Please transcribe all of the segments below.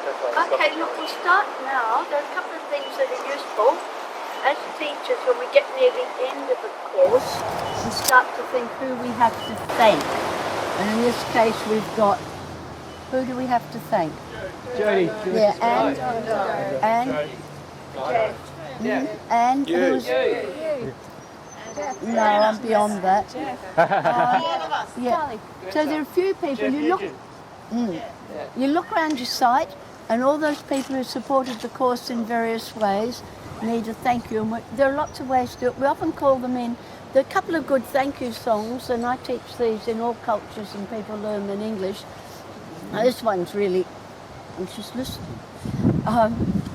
Okay, look, we'll start now. There are a couple of things that are useful. As teachers, when we get near the end of a course, we start to think who we have to thank. And in this case, we've got, who do we have to thank? Jody. Yeah, and who's... No, I'm beyond that. Yeah. So there are a few people. You look around your site, and all those people who supported the course in various ways need a thank you. And there are lots of ways to do it. We often call them in. There are a couple of good thank you songs, and I teach these in all cultures, and people learn them in English. Now, this one's really, I'm just listening.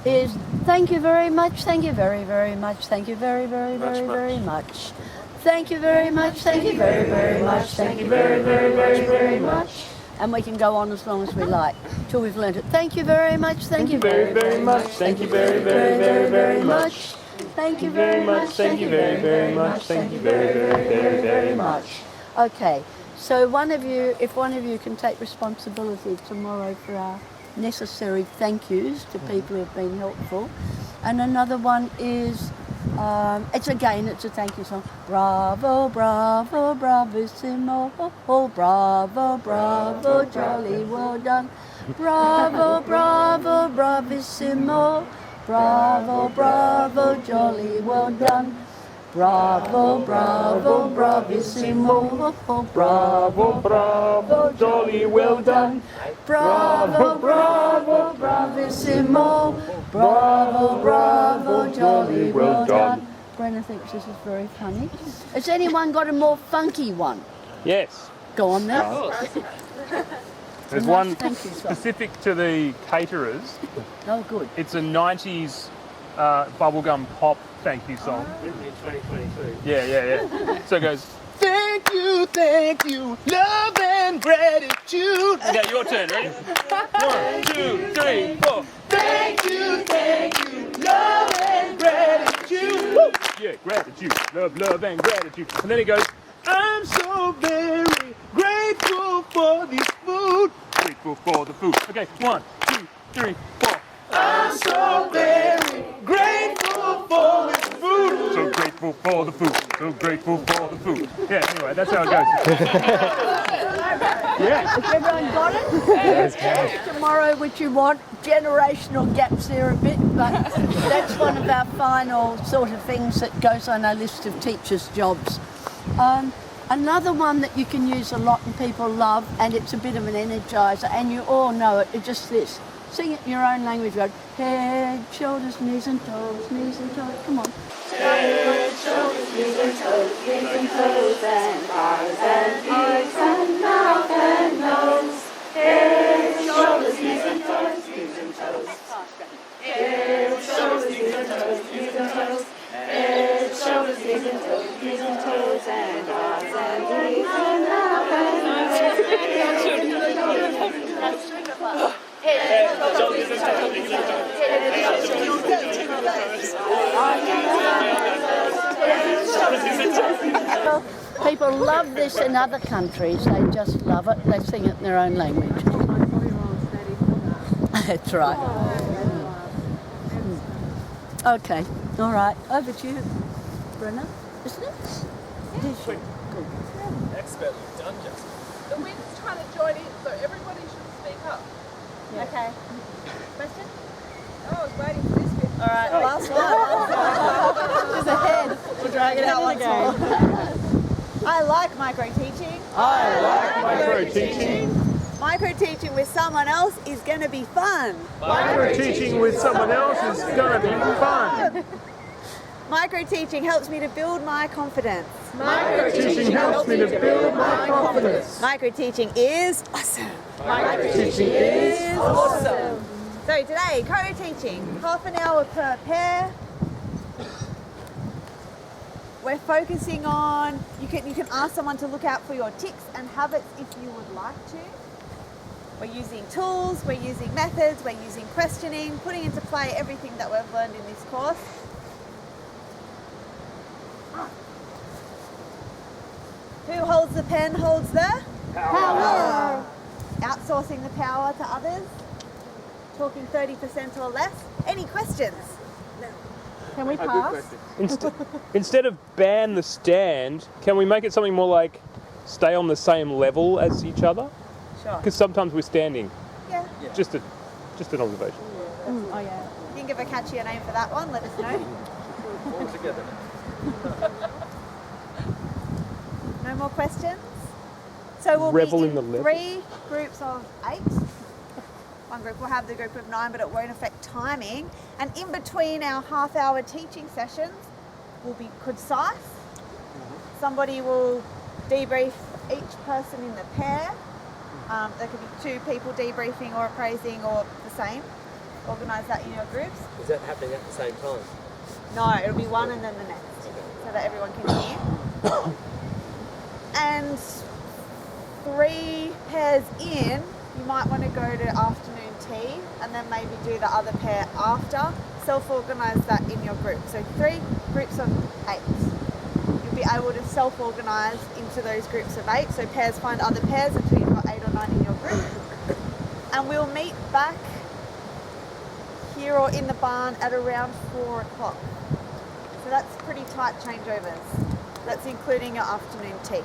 Is thank you very much, thank you very, very much, thank you very, very, very, very much. Thank you very much, thank you very, very much, thank you very, very, very, very much. And we can go on as long as we like till we've learned it. Thank you very much, thank you very, very much, thank you very, very, very, very much. Thank you very much, thank you very, very much, thank you very, very, very, very much. Okay, so if one of you can take responsibility tomorrow for our necessary thank yous to people who have been helpful. And another one is, it's a thank you song. Bravo, bravo, bravissimo, oh, bravo, bravo, jolly well done. Bravo, bravo, bravissimo, bravo, bravo, jolly well done. Bravo, bravo, bravissimo, bravo, bravo, jolly well done. Bravo, bravo, bravissimo, bravo, bravo, jolly well done. Brenna thinks this is very funny. Has anyone got a more funky one? Yes. Go on now. There's one specific to the caterers. Oh, good. It's a 90s bubblegum pop thank you song. Written in 2022. Yeah. So it goes, thank you, love and gratitude. Okay, your turn, ready? 1, 2, 3, 4. Thank you, love and gratitude. Woo! Yeah, gratitude, love and gratitude. And then it goes, I'm so very grateful for this food. Grateful for the food. Okay, 1, 2, 3, 4. I'm so very grateful for this food. So grateful for the food. So grateful for the food. Yeah, anyway, that's how it goes. Yeah. Has everyone got it? Yes. Tomorrow, which you want, generational gaps there a bit, but that's one of our final sort of things that goes on our list of teachers' jobs. Another one that you can use a lot and people love, and it's a bit of an energizer, and you all know it, it's just this. Sing it in your own language. Go, head, shoulders, knees and toes, come on. Head, shoulders, knees and toes, and eyes and ears and mouth and nose. Head, shoulders, knees and toes, Head, shoulders, knees and toes, Head, shoulders, knees and toes, and eyes and ears and mouth and nose. People love this in other countries. They just love it. They sing it in their own language. That's right. Okay. All right. Over to you, Brenna. Isn't it? Yes. Good. Expertly done, Justin. The wind's trying to join in, so everybody should speak up. Yeah. Okay. Question? Oh, I was waiting for this bit. All right, last one. She's ahead. We'll drag it out like that. I like micro-teaching. I like micro-teaching. Micro-teaching with someone else is going to be fun. Micro-teaching with someone else is going to be fun. Micro-teaching helps me to build my confidence. Micro-teaching helps me to build my confidence. Micro-teaching is awesome. Micro-teaching is awesome. So today, co-teaching, half an hour per pair. We're focusing on, you can ask someone to look out for your tics and habits if you would like to. We're using tools, we're using methods, we're using questioning, putting into play everything that we've learned in this course. Who holds the pen holds the Power. Outsourcing the power to others. talking 30% or less. Any questions? Can we pass? Instead of ban the stand, can we make it something more like stay on the same level as each other? Sure. Because sometimes we're standing. Yeah. Just an observation. Oh yeah. You can give a catchier name for that one. Let us know. All together. No more questions? So we'll Revel be in the in level. 3 groups of 8. One group will have the group of 9, but it won't affect timing. And in between our half-hour teaching sessions, will be concise. Somebody will debrief each person in the pair. There could be 2 people debriefing or appraising or the same. Organise that in your groups. Is that happening at the same time? No, it'll be one and then the next, so that everyone can hear. And 3 pairs in, you might want to go to afternoon tea and then maybe do the other pair after. Self-organise that in your group. So 3 groups of 8. You'll be able to self-organise into those groups of 8. So pairs find other pairs until you've got 8 or 9 in your group. And we'll meet back here or in the barn at around 4 o'clock. So that's pretty tight changeovers. That's including your afternoon tea.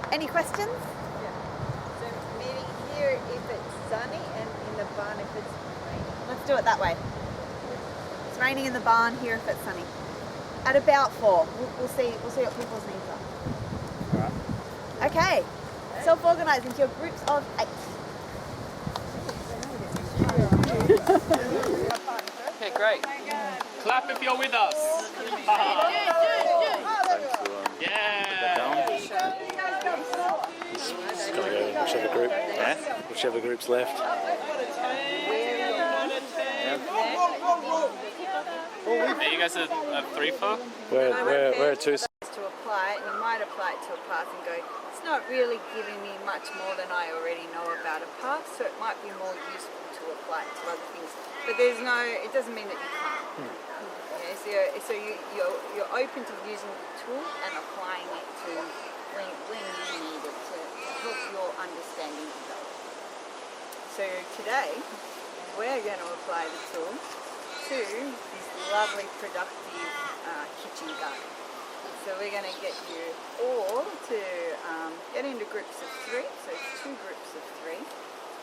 Any questions? So meeting here if it's sunny and in the barn if it's raining. Let's do it that way. It's raining in the barn, here if it's sunny. At about 4. We'll see what people's needs are. Okay. Self-organise into your groups of 8. Okay, great. Clap if you're with us. Yeah. It's going to go in whichever group. Whichever group's left. Are you guys a 3-4? We're a 2. To apply it, you might apply it to a path and go, it's not really giving me much more than I already know about a path, so it might be more useful to apply it to other things. But it doesn't mean that you can't. Yeah, so you're open to using the tool and applying it to when you need it to help your understanding develop. So today, we're going to apply the tool to this lovely, productive kitchen garden. So we're going to get you all to get into groups of 3, so 2 groups of 3,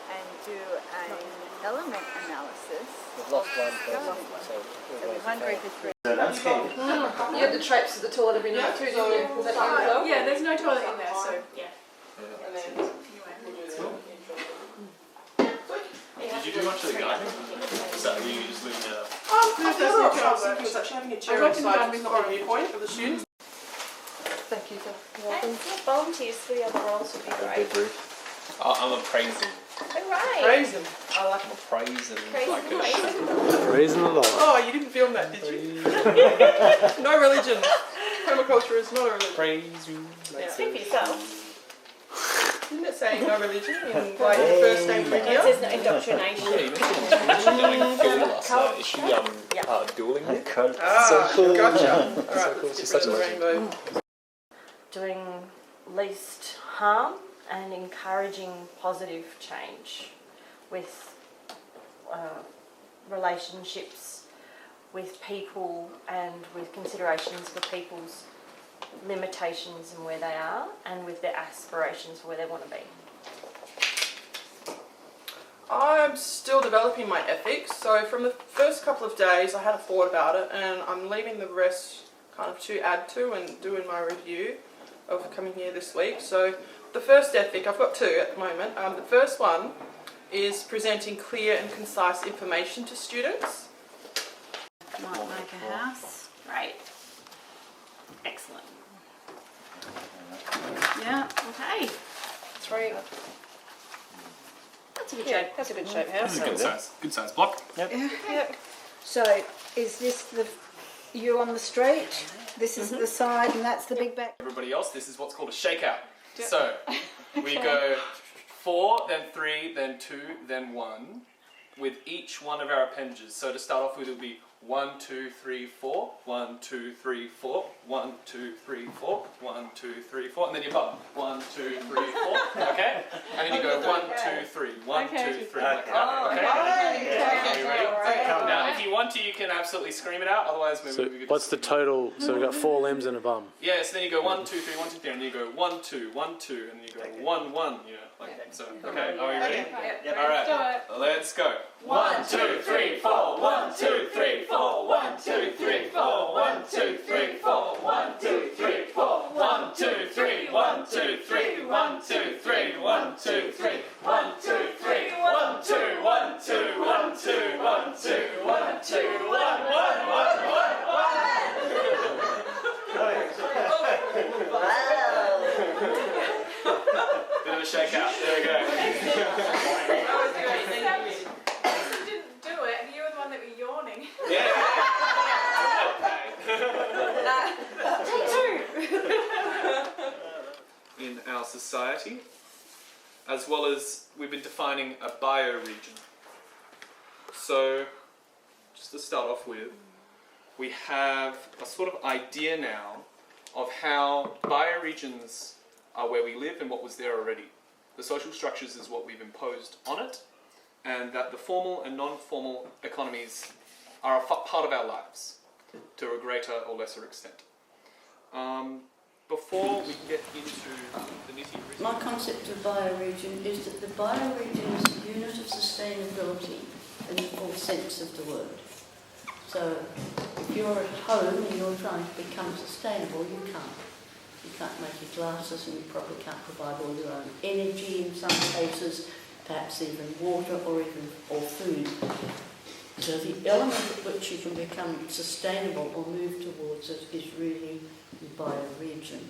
and do an element analysis. We've lost one person. So one group is 3. You had the traps of the toilet every night too, didn't you? Was that you as well? Yeah, there's no toilet in there, so yeah. And then Did you do much of the gardening? Is that were you just living there? I was actually having a chair outside, it's not a viewpoint for the students. Thank you, sir. And volunteers for the other roles would be great. I'm a praising. Alright. Praise him. I like I'm a praising. Praising the Lord. Oh, you didn't film that, did you? No religion. Permaculture is not a religion. Praise you. Yeah. Speak for yourself. Didn't it say no religion in like the first day It says no indoctrination. Yeah, you mentioned doing duel last night. Is she dueling me? Ah, So cool. gotcha. Alright, So cool. let's She's get such a rid of the legend. rainbow. Doing least harm and encouraging positive change with relationships with people and with considerations for people's limitations and where they are and with their aspirations for where they want to be. I'm still developing my ethics, so from the first couple of days I had a thought about it and I'm leaving the rest kind of to add to and doing my review of coming here this week. So the first ethic, I've got 2 at the moment. The first one is presenting clear and concise information to students. Might make a house. Great. Excellent. Yeah, okay. 3. That's a good shape. That's a good shape house. Good size block. Yep. So is this you on the street? This is the side and that's the big back. Everybody else, this is what's called a shakeout. So we go 4, then 3, then 2, then 1 with each one of our appendages. So to start off with, it would be 1, 2, 3, 4, 1, 2, 3, 4, 1, 2, 3, 4, 1, 2, 3, 4, and then your bum. 1, 2, 3, 4. Okay? And then you go 1, 2, 3, 1, 2, 3. Like that. Okay? 1 to you can absolutely scream it out. Otherwise, maybe So we could. what's the total? So we've got 4 limbs and a bum. Yeah. So then you go 1, 2, 3, 1, 2, 3, and then you go 1, 2, 1, 2, and then you go 1, 1. You know, like so. Okay. Are we ready? Yep. All right. Let's go. 1, 2, 3, 4. 1, 2, 3, 4. 1, 2, 3, 4. 1, 2, 3, 4. 1, 2, 3, 4. 1, 2, 3. 1, 2, 3. 1, 2, 3. 1, 2, 3. 1, 2, 3. 1, 2, 1, 2, 1, 2, 1, 2, 1, 2, 1, 1, 1, 1. Bit of a shakeout. There we go. That was good. Thank you. You didn't do it. You were the one that were yawning. Yeah. In our society, as well as we've been defining a bioregion. So, just to start off with, we have a sort of idea now of how bioregions are where we live and what was there already. The social structures is what we've imposed on it, and that the formal and non-formal economies are a part of our lives to a greater or lesser extent. Before we get into the nitty-gritty... My concept of bioregion is that the bioregion is a unit of sustainability in the full sense of the word. So if you're at home and you're trying to become sustainable, you can't. You can't make your glasses, and you probably can't provide all your own energy in some cases, perhaps even water or food. So the element at which you can become sustainable or move towards it is really the bioregion.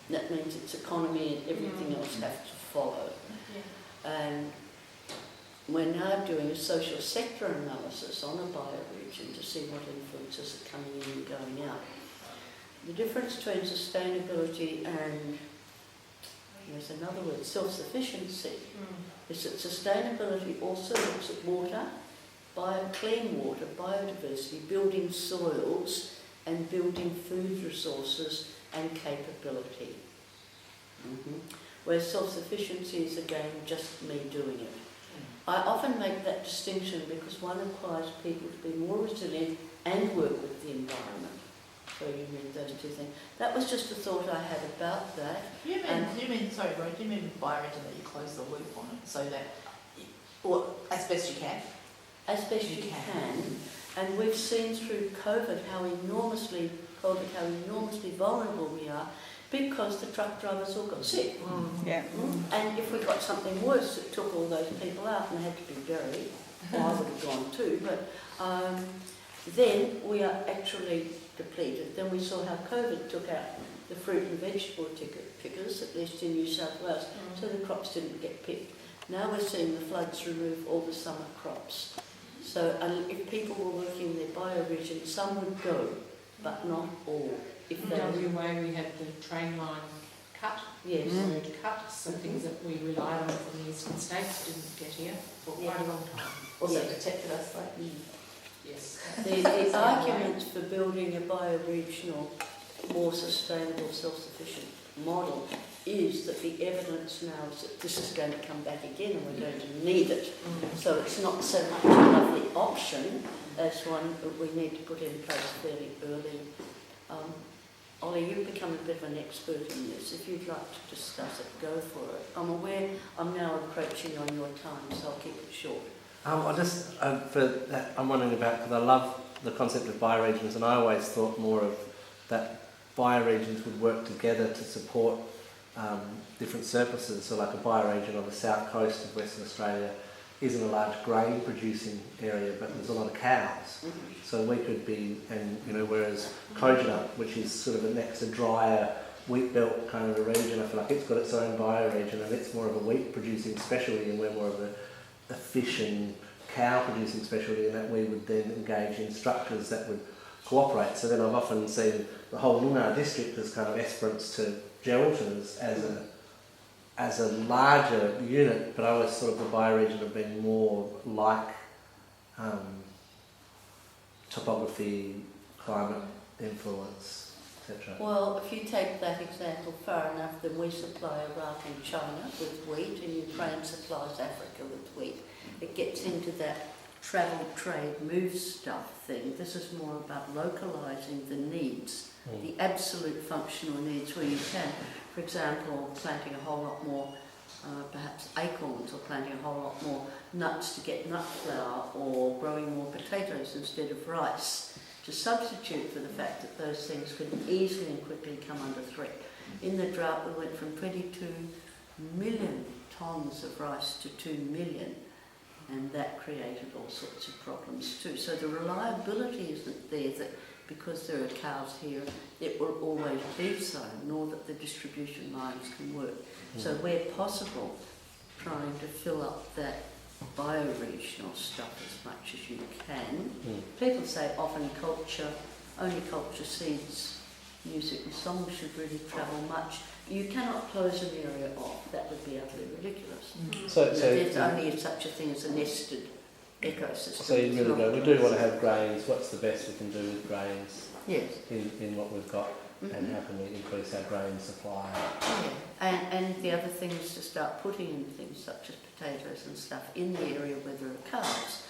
That means its economy and everything else have to follow. And we're now doing a social sector analysis on a bioregion to see what influences are coming in and going out. The difference between sustainability and, there's another word, self-sufficiency, is that sustainability also looks at water, clean water, biodiversity, building soils and building food resources and capability. Whereas self-sufficiency is again just me doing it. I often make that distinction because one requires people to be more resilient and work with the environment. So you need those two things. That was just a thought I had about that. Do you mean bioregion that you close the loop on it so that, or as best you can? As best you can. And we've seen through COVID how enormously vulnerable we are because the truck drivers all got sick. And if we got something worse that took all those people out and had to be buried, well, I would have gone too, but then we are actually depleted. Then we saw how COVID took out the fruit and vegetable pickers, at least in New South Wales, so the crops didn't get picked. Now we're seeing the floods remove all the summer crops. So if people were working in their bioregion, some would go, but not all. If they WA we had the train line cut, road cut, so things that we relied on from the eastern states didn't get here for quite a long time. Also protected us, right? Yes. The arguments for building a bioregional, more sustainable, self-sufficient model is that the evidence now is that this is going to come back again and we're going to need it. So it's not so much a lovely option as one that we need to put in place fairly early. Ollie, you've become a bit of an expert in this. If you'd like to discuss it, go for it. I'm aware I'm now encroaching on your time, so I'll keep it short. I'm wondering about, because I love the concept of bioregions, and I always thought more of that bioregions would work together to support different surpluses. So like a bioregion on the south coast of Western Australia isn't a large grain producing area, but there's a lot of cows. So we could be, whereas Kojana, which is sort of a drier wheat belt kind of a region, I feel like it's got its own bioregion and it's more of a wheat producing specialty, and we're more of a fish and cow producing specialty, and that we would then engage in structures that would cooperate. So then I've often seen the whole Lunar district as kind of esperance to Geraldton as a larger unit, but I always thought of the bioregion of being more like topography, climate influence, etc. Well, if you take that example far enough, then we supply Iraq and China with wheat, and Ukraine supplies Africa with wheat. It gets into that travel, trade, move stuff thing. This is more about localising the needs, the absolute functional needs where you can. For example, planting a whole lot more perhaps acorns, or planting a whole lot more nuts to get nut flour, or growing more potatoes instead of rice, to substitute for the fact that those things could easily and quickly come under threat. In the drought we went from 22 million tonnes of rice to 2 million, and that created all sorts of problems too. So the reliability isn't there that because there are cows here it will always be so, nor that the distribution lines can work. So where possible, trying to fill up that bioregional stuff as much as you can. People say often culture, only culture, seeds, music and song should really travel much. You cannot close an area off, that would be utterly ridiculous. So there's only such a thing as a nested ecosystem. So you really go, we do want to have grains, what's the best we can do with grains in what we've got, and how can we increase our grain supply? And the other thing is to start putting in things such as potatoes and stuff in the area where there are cows.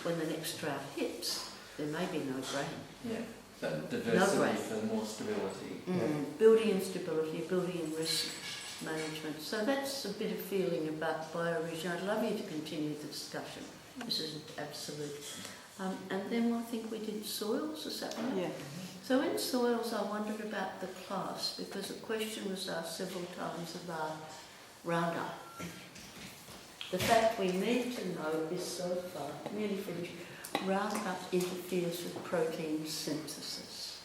When the next drought hits, there may be no grain. Yeah, so diversity for more stability. Building in stability, building in risk management. So that's a bit of feeling about bioregion. I'd love you to continue the discussion. This isn't absolute. And then I think we did soils, is that right? Yeah. So in soils I wondered about the class, because a question was asked several times about Roundup. The fact we need to know is so far, nearly finished, Roundup interferes with protein synthesis.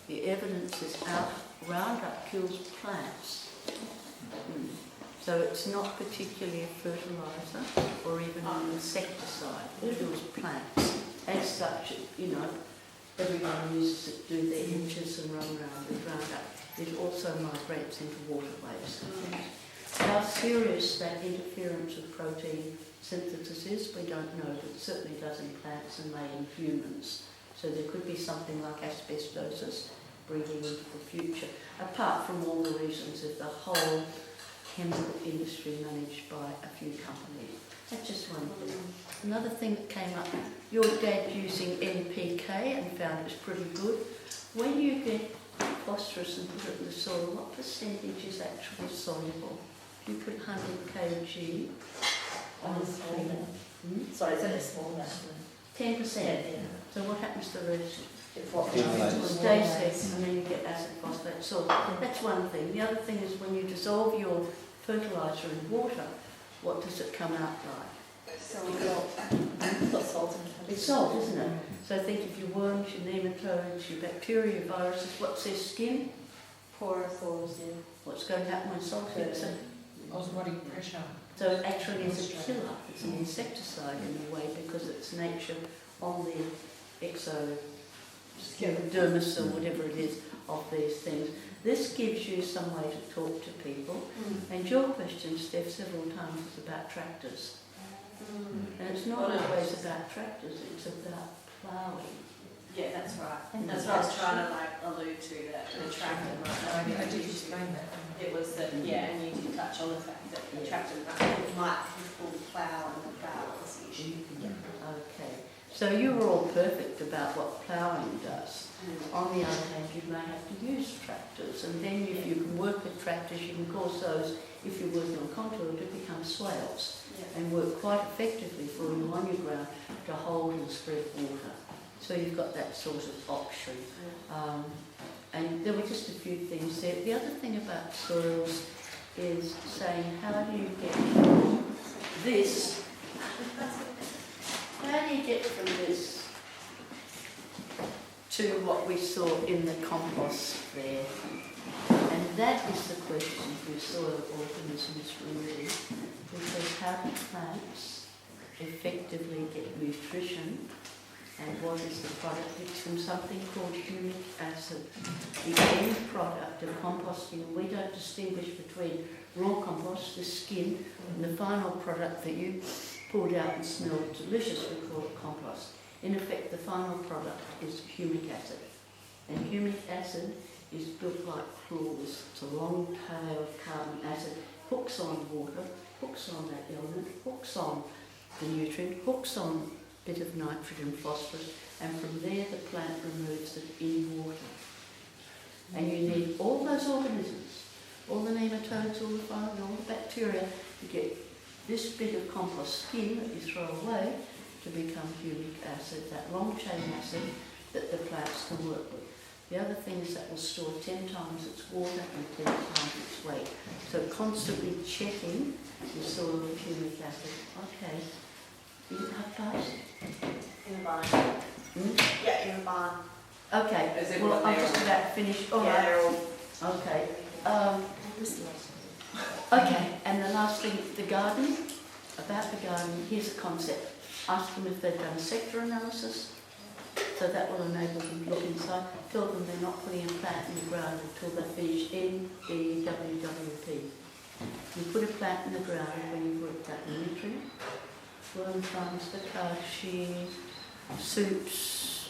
The evidence is out, Roundup kills plants. So it's not particularly a fertiliser or even an insecticide. It kills plants. As such, you know, everyone uses it to do their inches and run around with Roundup. It also migrates into waterways. How serious that interference with protein synthesis is, we don't know, but it certainly does in plants and may in humans. So there could be something like asbestosis breeding into the future, apart from all the reasons of the whole chemical industry managed by a few companies. That's just one thing. Another thing that came up, your dad using NPK and found it was pretty good. When you get phosphorus and put it in the soil, what percentage is actually soluble? If you put 100 kg on a small Sorry, it's only small amount. 10%. So what happens to the rest? It Stays there, and then you get acid phosphate. So that's one thing. The other thing is when you dissolve your fertiliser in water, what does it come out like? Salt. It's salt, isn't it? So think of your worms, your nematodes, your bacteria, your viruses. What's their skin? Porous or What's going to happen when salt hits it? osmotic pressure. So it actually is a killer. It's an insecticide in a way because it's nature on the exodermis or whatever it is of these things. This gives you some way to talk to people. And your question, Steph, several times is about tractors. And it's not always about tractors, it's about ploughing. Yeah, that's right. And that's what I was trying to allude to, that the tractor might. I did explain that. It was that, and you did touch on the fact that the tractor might pull the plough and the plough was the issue. Okay. So you were all perfect about what ploughing does. On the other hand, you may have to use tractors, and then if you can work with tractors, you can cause those, if you're working on contour, to become swales and work quite effectively for you on your ground to hold and spread water. So you've got that sort of option. And there were just a few things there. The other thing about soils is saying, how do you get this? How do you get from this to what we saw in the compost there? And that is the question for soil organisms really, because how do plants effectively get nutrition, and what is the product? It's from something called humic acid. The end product of composting, we don't distinguish between raw compost, the skin, and the final product that you pulled out and smelled delicious, we call it compost. In effect, the final product is humic acid. And humic acid is built like claws. It's a long tail of carbon acid, hooks on water, hooks on that element, hooks on the nutrient, hooks on a bit of nitrogen, phosphorus, and from there the plant removes it in water. And you need all those organisms, all the nematodes, all the fungi, all the bacteria, to get this bit of compost skin that you throw away to become humic acid, that long chain acid that the plants can work with. The other thing is that will store 10 times its water and 10 times its weight. So constantly checking your soil with humic acid. Okay. You have parts? In a barn. Hmm? Yeah, in a barn. Okay. Well, I'm just about to finish. All right. They're all. Okay. Okay, and the last thing, the garden. About the garden, here's a concept. Ask them if they've done a sector analysis, so that will enable them to look inside. Tell them they're not putting a plant in the ground until they finish NBWWP. You put a plant in the ground when you've worked out the nutrient, worm farms, bokashi, soups,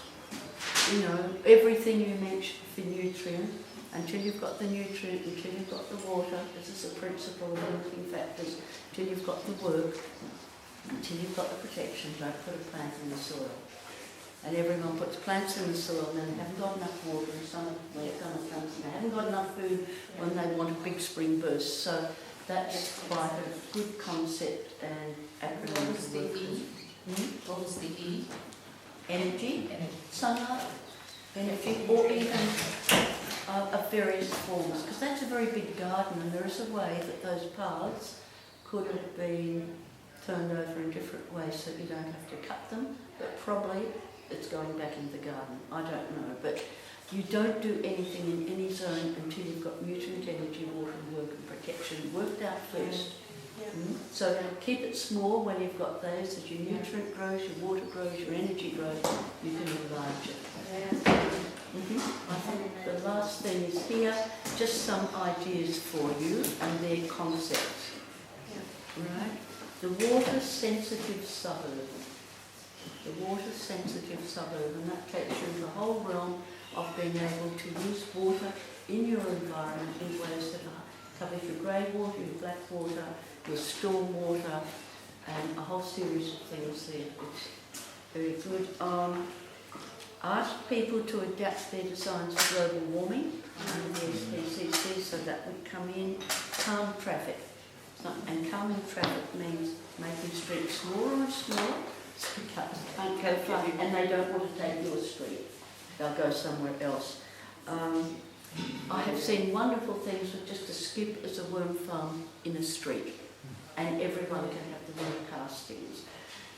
you know, everything you mentioned for nutrient. Until you've got the nutrient, until you've got the water, this is the principle of limiting factors, until you've got the work, until you've got the protection, don't put a plant in the soil. And everyone puts plants in the soil and then they haven't got enough water, and some comes and they haven't got enough food when they want a big spring burst. So that's quite a good concept and acronym. What was the E? What was the E? Energy, sunlight, energy, or even of various forms, because that's a very big garden, and there is a way that those paths could have been turned over in different ways so you don't have to cut them, but probably it's going back into the garden. I don't know, but you don't do anything in any zone until you've got nutrient, energy, water, work and protection worked out first. So keep it small when you've got those, as your nutrient grows, your water grows, your energy grows, you can enlarge it. I think the last thing is here, just some ideas for you and their concepts. Right? The water sensitive suburb. The water sensitive suburb, and that takes you into the whole realm of being able to use water in your environment in ways that covers your grey water, your black water, your storm water, and a whole series of things there. It's very good. Ask people to adapt their designs to global warming under the SPCC, so that would come in. Calm traffic. And calming traffic means making streets smaller and smaller so cars can't go far, and they don't want to take your street. They'll go somewhere else. I have seen wonderful things with just a skip as a worm farm in a street, and everyone can have the worm castings.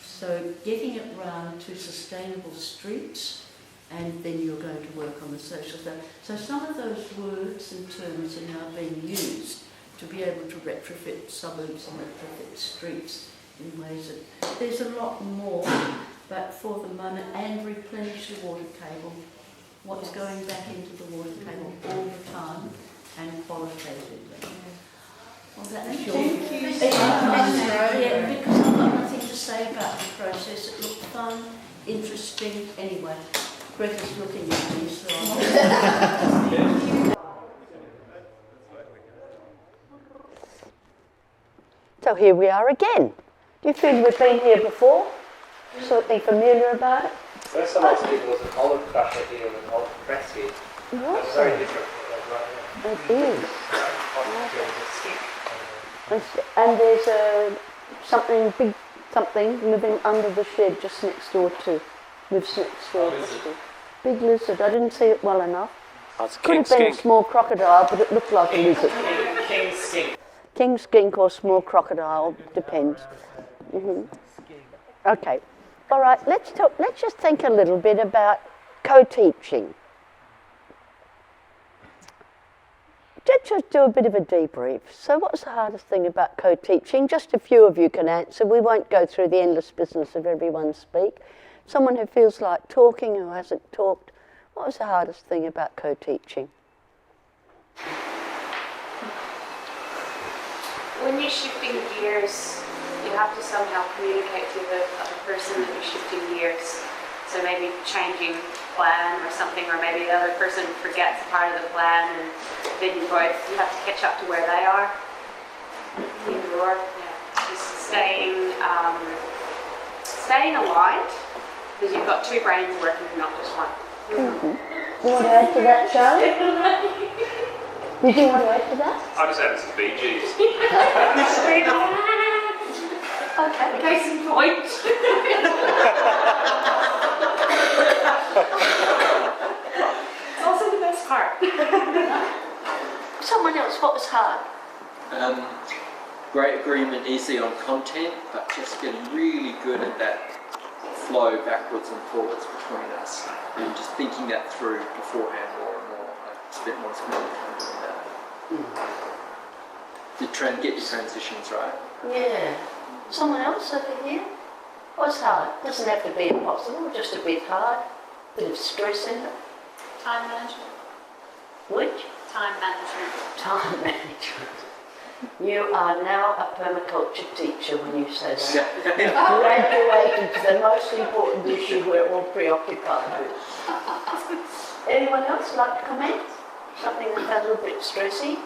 So getting it round to sustainable streets, and then you're going to work on the social stuff. So some of those words and terms are now being used to be able to retrofit suburbs and retrofit streets in ways that there's a lot more, but for the moment, and replenish the water table, what's going back into the water table all the time and qualitatively. Well, that's your yeah, because I've got nothing to say about the process. It looked fun, interesting. Anyway, Greta's looking at me, so So here we are again. Do you feel we've been here before? Something familiar about it? First time I was here was an olive crusher here and an olive press here. Right. It's very different from right It is. And there's something big, something living under the shed just next door to. Lives next door. Big lizard. I didn't see it well enough. Could have been a small crocodile, but it looked like a lizard. King skink. King skink or small crocodile, depends. Okay. All right, let's just think a little bit about co-teaching. Let's just do a bit of a debrief. So what's the hardest thing about co-teaching? Just a few of you can answer. We won't go through the endless business of everyone speak. Someone who feels like talking, who hasn't talked. What was the hardest thing about co-teaching? When you're shifting gears, you have to somehow communicate to the other person that you're shifting gears. So maybe changing plan or something, or maybe the other person forgets part of the plan, and then you have to catch up to where they are. Just staying staying aligned, because you've got two brains working, not just one. You want to add to that, Charlie? Did you want to add to that? I just added some Bee Gees. Okay, case in point. It's also the best part. Someone else, what was hard? Great agreement easily on content, but just getting really good at that flow backwards and forwards between us, and just thinking that through beforehand more and more. Like, it's a bit more experience on doing that. Get your transitions right. Yeah. Someone else over here? What's hard? Doesn't have to be impossible, just a bit hard. Bit of stress in it. Time management. Which? Time management. Time management. You are now a permaculture teacher when you say that. Graduating to the most important issue we're all preoccupied with. Anyone else like to comment? Something that's a little bit stressy?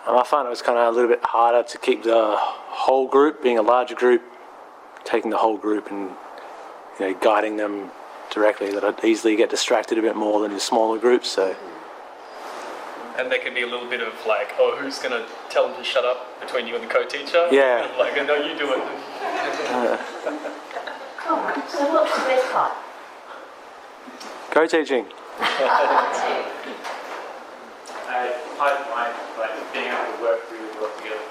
I find it was kind of a little bit harder to keep the whole group, being a larger group, taking the whole group and guiding them directly, that I'd easily get distracted a bit more than the smaller groups. So. And there can be a little bit of like, oh, who's going to tell them to shut up between you and the co-teacher? Yeah. Like, no, you do it. So what's the best part? Co-teaching. I like being able to work really well together.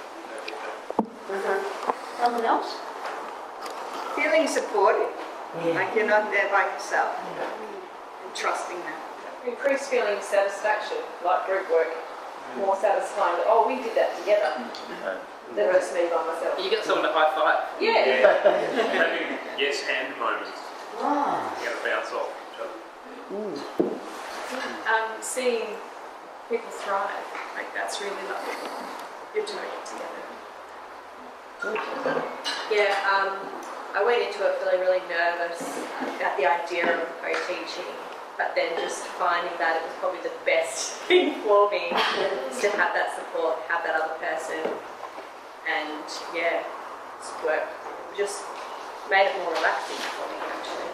Someone else? Feeling supported, like you're not there by yourself, and trusting them. Increased feeling of satisfaction, like group work, more satisfying. Oh, we did that together. Than just me by myself. You get someone to high five. Yeah. Having yes and moments. You got to bounce off each other. Seeing people thrive, like that's really lovely. Good to work together. Yeah, I went into it feeling really nervous at the idea of co-teaching, but then just finding that it was probably the best thing for me to have that support, have that other person, and yeah, it's work. Just made it more relaxing for me actually.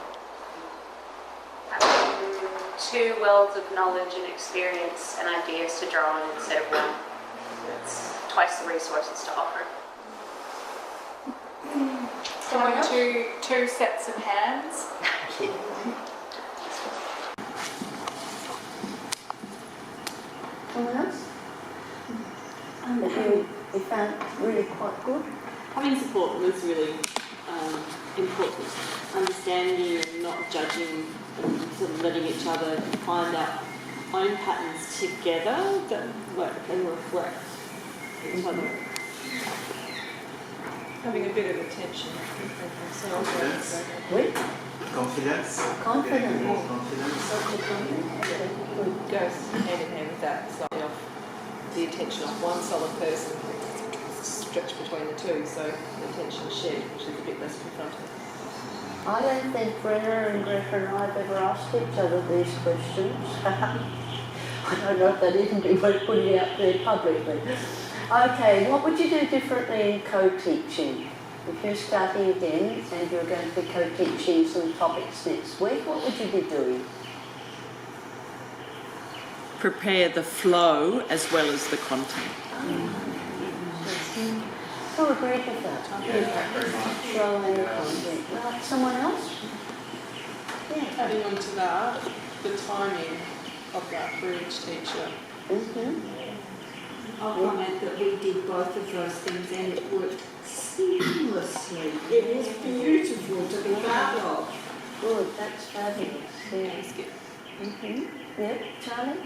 Two wells of knowledge and experience and ideas to draw on instead of one. It's twice the resources to offer. Having two sets of hands. Someone else? You found it really quite good? Having support was really important. Understanding and not judging and sort of letting each other find our own patterns together that work and reflect each other. Having a bit of attention. Confidence. Confidence. More confidence. Goes hand in hand with that, slightly off the attention of one solid person, stretch between the two, so the attention shared, which is a bit less confronting. I don't think Brenna and Greta and I have ever asked each other these questions. I don't know if they'd even be worth putting it out there publicly. Okay, what would you do differently in co-teaching? If you're starting again and you're going to be co-teaching some topics next week, what would you be doing? Prepare the flow as well as the content. Who agreed with that? Yeah, very much. Flow and content. Right, someone else? Yeah. Adding on to that, the timing of that for each teacher. I'll comment that we did both of those things and it worked seamlessly. It is beautiful to be part of. Good, that's fabulous. Yeah. Yep, Charlie?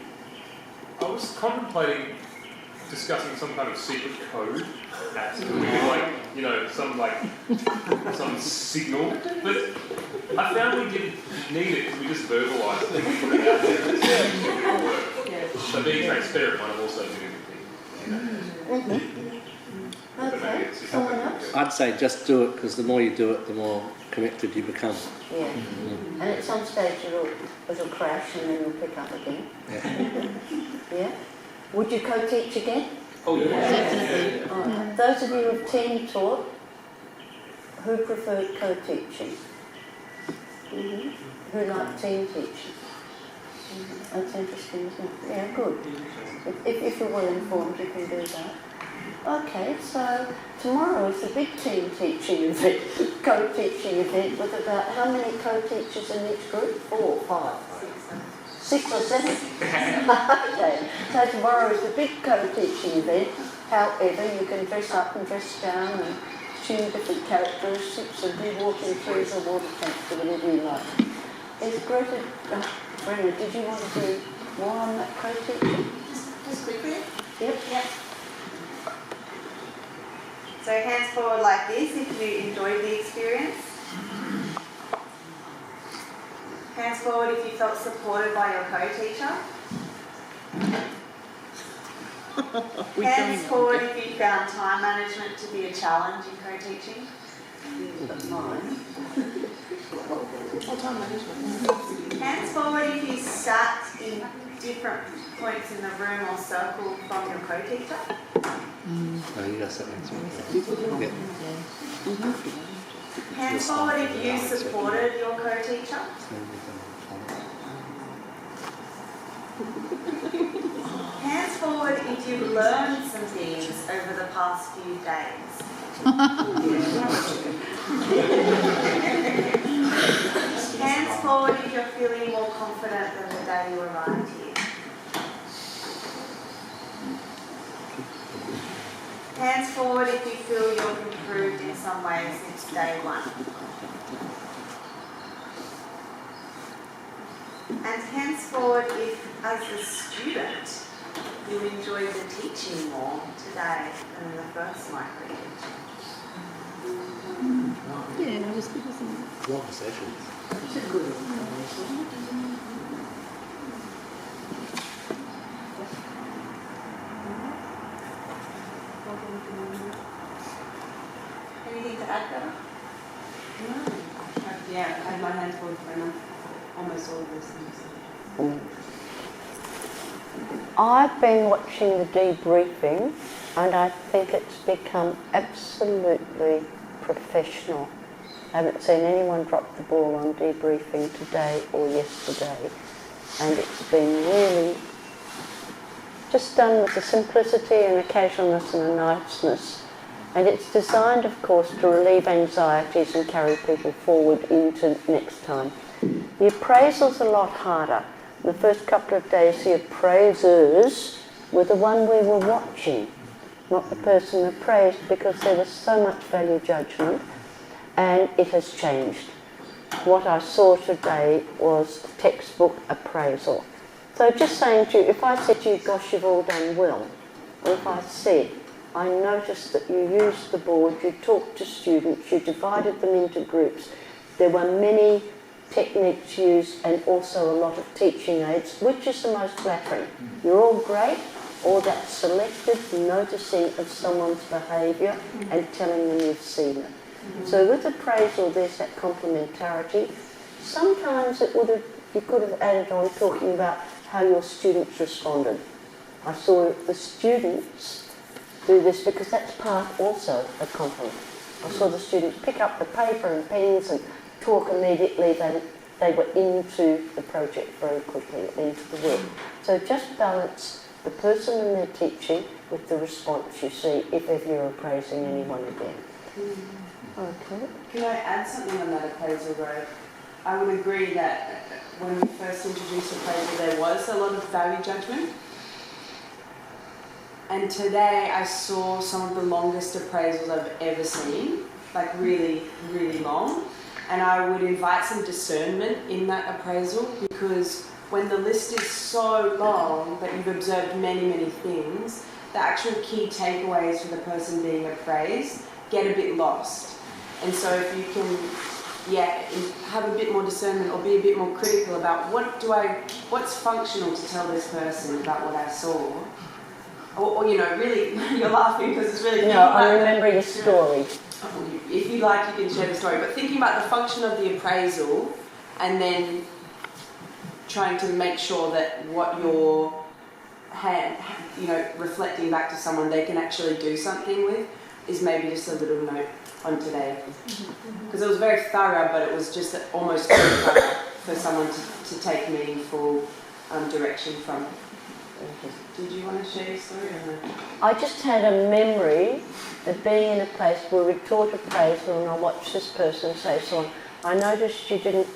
I was contemplating discussing some kind of secret code that we did some signal, but I found we didn't need it because we just verbalised it and put it out there. It worked. So being transparent might have also been a good thing. Okay, someone else? I'd say just do it, because the more you do it, the more connected you become. Yeah. And at some stage it'll crash and then you'll pick up again. Yeah? Would you co-teach again? Oh, yeah. Definitely. Those of you who've team taught, Who preferred co-teaching? Who liked team teaching? That's interesting, isn't it? Yeah, good. If you're well informed, you can do that. Okay, so tomorrow is a big team teaching event, co-teaching event with about how many co-teachers in each group? 4 or 5? 6 or 7? Okay, so tomorrow is a big co-teaching event. However, you can dress up and dress down and tune different characteristics and do walking through the water tanks or whatever you like. Is Greta, Brenna, did you want to do more on that co-teaching? Just quickly? Yep. So hands forward like this if you enjoyed the experience. Hands forward if you felt supported by your co-teacher. Hands forward if you found time management to be a challenge in co-teaching. Time management. Hands forward if you sat in different points in the room or circle from your co-teacher. Hands forward if you supported your co-teacher. Hands forward if you learned some things over the past few days. Hands forward if you're feeling more confident than the day you arrived here. Hands forward if you feel you've improved in some way since day one. And hands forward if, as a student, you enjoyed the teaching more today than the first micro teaching. Yeah, just give us some long sessions. It's a good Anything to add, Greta? No. Yeah, I had my hands full for almost all of those things. I've been watching the debriefing and I think it's become absolutely professional. I haven't seen anyone drop the ball on debriefing today or yesterday, and it's been really just done with a simplicity and a casualness and a niceness. And it's designed, of course, to relieve anxieties and carry people forward into next time. The appraisal's a lot harder. The first couple of days, the appraisers were the one we were watching, not the person appraised, because there was so much value judgment, and it has changed. What I saw today was textbook appraisal. So just saying to you, if I said to you, gosh, you've all done well, or if I said, I noticed that you used the board, you talked to students, you divided them into groups, there were many techniques used and also a lot of teaching aids, which is the most flattering? You're all great, or that selective noticing of someone's behaviour and telling them you've seen it. So with appraisal there's that complementarity. Sometimes you could have added on talking about how your students responded. I saw the students do this because that's part also of compliment. I saw the students pick up the paper and pens and talk immediately. They were into the project very quickly, into the work. So just balance the person and their teaching with the response you see if ever you're appraising anyone again. Okay. Can I add something on that appraisal, though? I would agree that when we first introduced appraisal, there was a lot of value judgment. And today I saw some of the longest appraisals I've ever seen, like really, really long. And I would invite some discernment in that appraisal, because when the list is so long that you've observed many, many things, the actual key takeaways for the person being appraised get a bit lost. And so if you can, have a bit more discernment or be a bit more critical about what's functional to tell this person about what I saw. Or really, you're laughing because it's really... No, I'm remembering a story. If you like, you can share the story. But thinking about the function of the appraisal and then trying to make sure that what you're reflecting back to someone they can actually do something with is maybe just a little note on today. Because it was very thorough, but it was just almost too thorough for someone to take meaningful direction from. Did you want to share your story or no? I just had a memory of being in a place where we taught appraisal and I watched this person say so. I noticed you didn't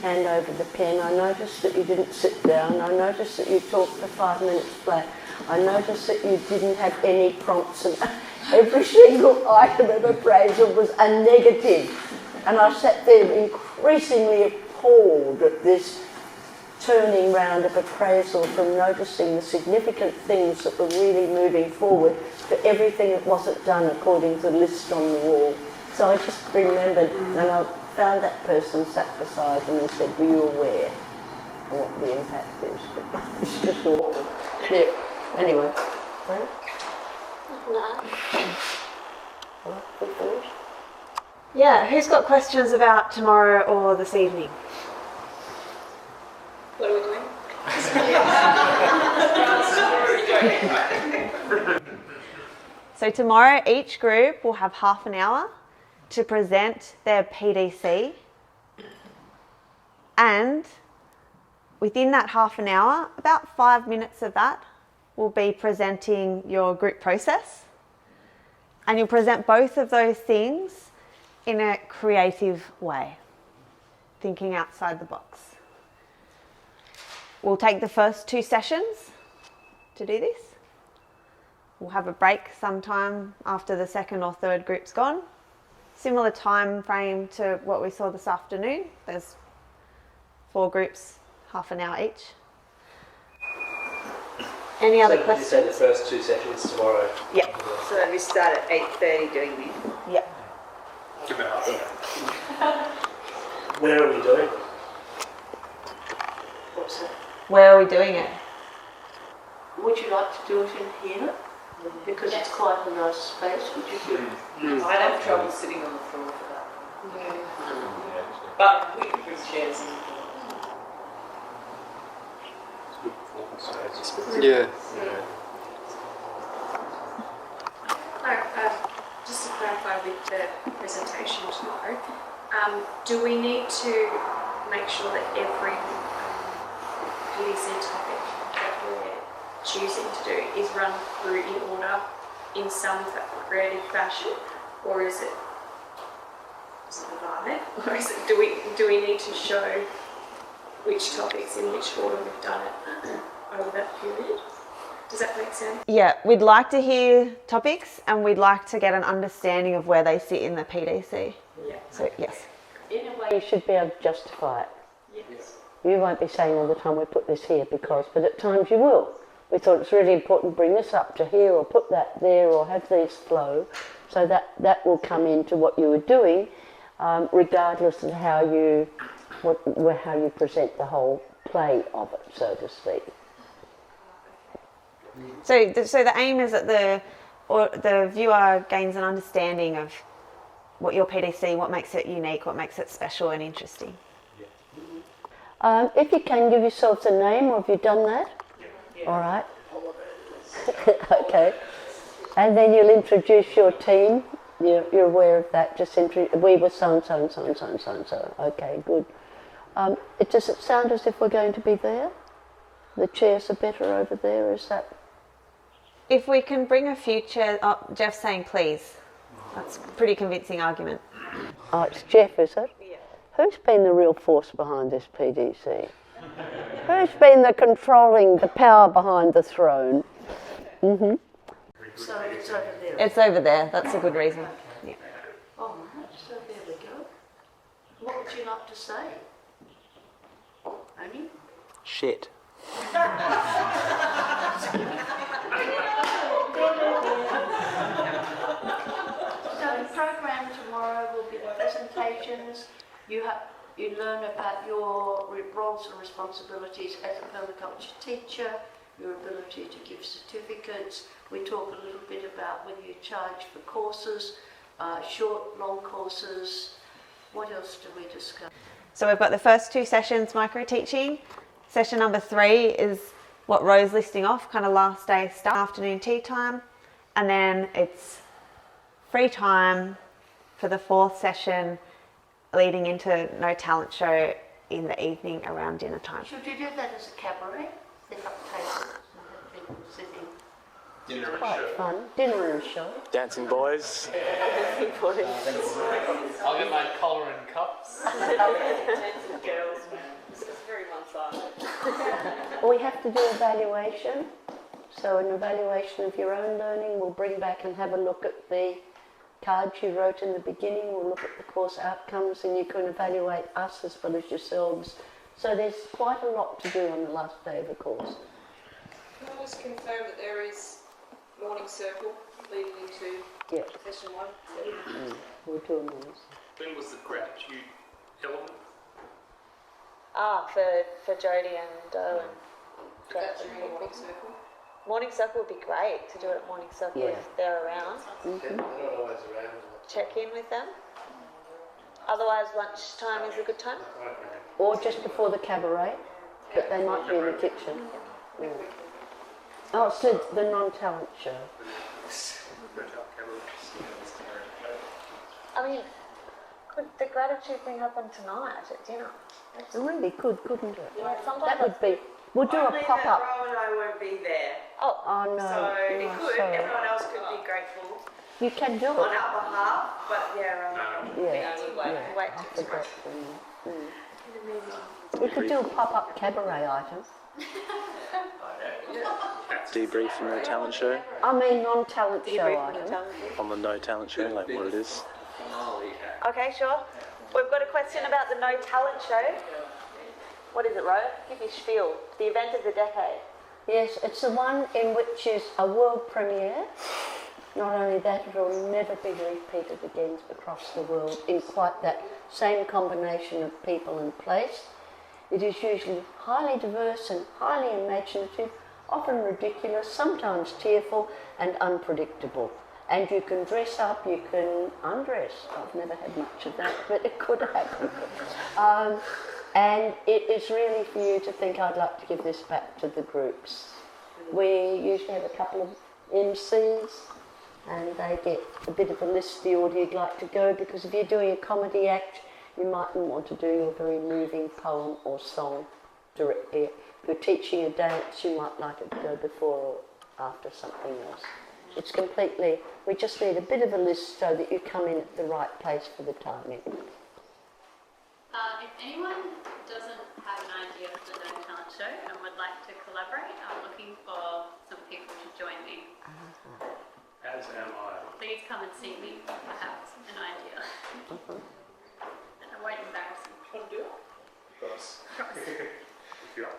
hand over the pen. I noticed that you didn't sit down. I noticed that you talked for 5 minutes flat. I noticed that you didn't have any prompts and every single item of appraisal was a negative. And I sat there increasingly appalled at this turning round of appraisal from noticing the significant things that were really moving forward to everything that wasn't done according to the list on the wall. So I just remembered, and I found that person sat beside them and said, were you aware of what the impact is? But it's just awful. Yeah. Anyway. Yeah, who's got questions about tomorrow or this evening? What are we doing? So tomorrow each group will have half an hour to present their PDC, and within that half an hour, about 5 minutes of that will be presenting your group process, and you'll present both of those things in a creative way, thinking outside the box. We'll take the first 2 sessions to do this. We'll have a break sometime after the second or third group's gone. Similar time frame to what we saw this afternoon. There's 4 groups, half an hour each. Any other questions? So you say the first 2 sessions tomorrow? Yeah. So we start at 8:30 doing this? Yeah. Give me half an hour. Where are we doing? What's that? Where are we doing it? Would you like to do it in here? Because it's quite a nice space, would you do? I'd have trouble sitting on the floor for that. But we could bring chairs in. Yeah. Just to clarify with the presentation tomorrow, do we need to make sure that every PDC topic that we're choosing to do is run through in order in some creative fashion, or is it a vibe, or is it, do we need to show which topics in which order we've done it over that period? Does that make sense? Yeah, we'd like to hear topics and we'd like to get an understanding of where they sit in the PDC. Yeah. So, yes. In a way, you should be able to justify it. Yes. You won't be saying all the time we put this here because, but at times you will. We thought it's really important to bring this up to here or put that there or have these flow, so that will come into what you were doing, regardless of how you present the whole play of it, so to speak. So the aim is that the viewer gains an understanding of what your PDC, what makes it unique, what makes it special and interesting. If you can give yourselves a name, or have you done that? Yeah. All right. Okay. And then you'll introduce your team. You're aware of that. Just we were so and so and so and so and so and so. Okay, good. Does it sound as if we're going to be there? The chairs are better over there. Is that? If we can bring a few chairs. Oh, Jeff's saying please. That's a pretty convincing argument. Oh, it's Jeff, is it? Yeah. Who's been the real force behind this PDC? Who's been the power behind the throne? Mm-hmm. So it's over there. It's over there. That's a good reason. Yeah. Oh, so there we go. What would you like to say? Annie? Shit. So the program tomorrow will be the presentations. You learn about your roles and responsibilities as a permaculture teacher, your ability to give certificates. We talk a little bit about whether you charge for courses, short, long courses. What else do we discuss? So we've got the first 2 sessions micro teaching. Session number 3 is what Ro's listing off, kind of last day stuff, afternoon tea time, and then it's free time for the 4th session leading into No Talent Show in the evening around dinner time. Should you do that as a cabaret? Set up tables and have people sitting. Dinner and Quite show. fun. Dinner and show. Dancing boys. I'll get my collar and cups. Girls, it's very one-sided. We have to do evaluation. So an evaluation of your own learning, we'll bring back and have a look at the cards you wrote in the beginning. We'll look at the course outcomes, and you can evaluate us as well as yourselves. So there's quite a lot to do on the last day of the course. Can I just confirm that there is morning circle leading into session 1? We'll do a morning. When was the gratitude element? For Jodie and Owen. That's during morning circle. Morning circle would be great to do it at morning circle if they're around. They're not always around. Check in with them. Otherwise, lunchtime is a good time. Or just before the cabaret, but they might be in the kitchen. Yeah. Oh, so the non-talent show. I mean, could the gratitude thing happen tonight at dinner? It really could, couldn't it? Yeah, sometimes That would be. We'll do a Only pop-up. that Rowan and I won't be there. Oh no. So it Oh, could, sorry. everyone else could be grateful You can do on it. our behalf, but wait I forgot. We could do a pop-up cabaret item. Debrief from the talent show. I mean non-talent show item. On the no talent show, like what it is. Okay, sure. We've got a question about the No Talent Show. What is it, Ro? Give your spiel. The event of the decade. Yes, it's the one in which is a world premiere. Not only that, it will never be repeated again across the world in quite that same combination of people and place. It is usually highly diverse and highly imaginative, often ridiculous, sometimes tearful and unpredictable. And you can dress up, you can undress. I've never had much of that, but it could happen. And it is really for you to think, I'd like to give this back to the groups. We usually have a couple of MCs, and they get a bit of a list of the order you'd like to go, because if you're doing a comedy act, you mightn't want to do your very moving poem or song directly. If you're teaching a dance, you might like it to go before or after something else. It's completely, we just need a bit of a list so that you come in at the right place for the timing. If anyone doesn't have an idea for the No Talent Show and would like to collaborate, I'm looking for some people to join me. As am I. Please come and see me if you have an idea. And I won't embarrass you. Want to do it? Cross. If you're up.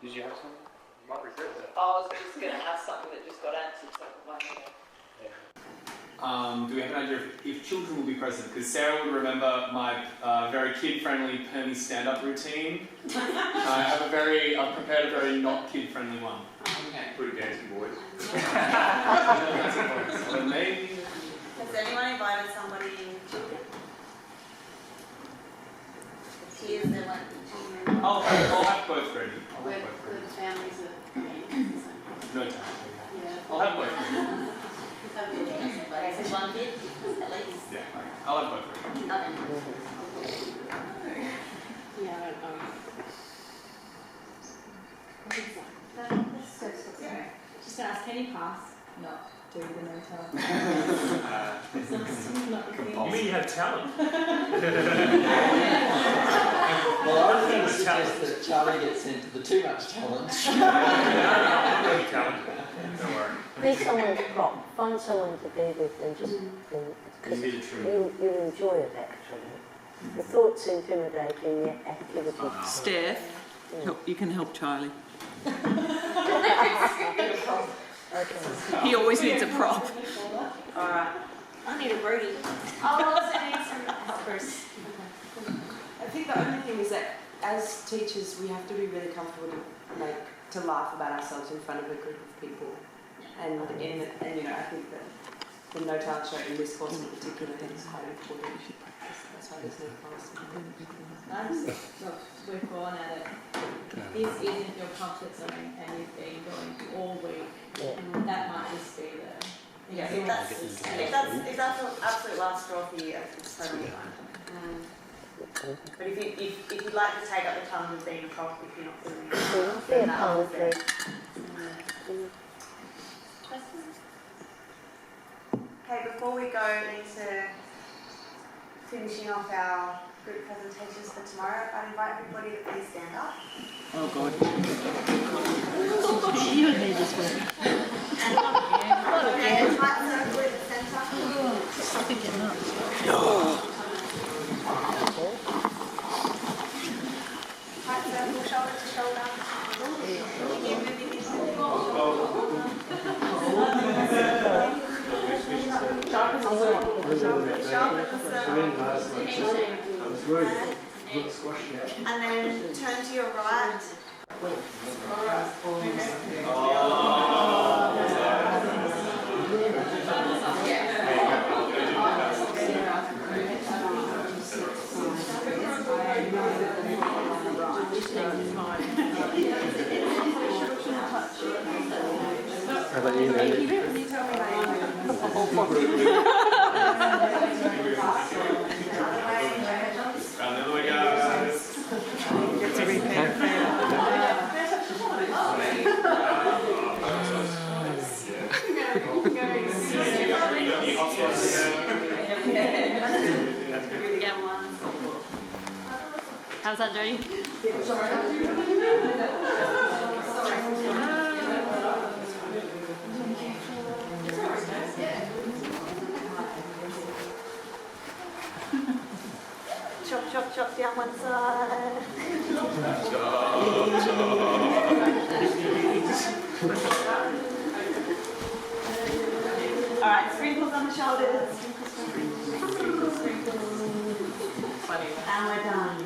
Did you have something? You might regret that. I was just going to ask something that just got answered, so I might Do we have an idea if children will be present? Because Sarah would remember my very kid-friendly Permy stand-up routine. I've prepared a very not kid-friendly one. Okay. Pretty dancing boys. So maybe. Has anyone invited somebody tears they want to I'll have both ready. The families are No time. I'll have both ready. one kid, at least. Yeah, I'll have both ready. Yeah, I don't know. Just ask, can you pass? No. Do the no You mean you have talent? Well, I was going to suggest that Charlie gets sent to the too much talent. I'm really talented. Don't worry. Be someone's prop. Find someone to be with and just because you enjoy it actually. The thought's intimidating, the activity. Steph, you can help Charlie. Okay. He always needs a prop. Alright. I need a birdie. I'll also need some helpers. I think the only thing is that as teachers we have to be really comfortable to laugh about ourselves in front of a group of people. And I think that the No Talent Show in this course in particular is quite important. That's why there's no class. Look, we've gone at it. This isn't your comfort zone and you've been going all week. That might just be the Yeah, if that's the absolute last straw for you, it's totally fine. But if you'd like to take up the challenge of being a prop, if you're not feeling it, then that's it. Questions? Okay, before we go into finishing off our group presentations for tomorrow, I'd invite everybody to please stand up. Oh God. You and me this week. And tight circle in the centre. Stop it getting up. Tight circle, shoulder to shoulder. Sharpen the circle. And then turn to your right. How about you, Mandy? Another way, guys. Get to repair. How's that doing? Chop, chop, chop down one side. All right, sprinkles on the shoulders. And we're done.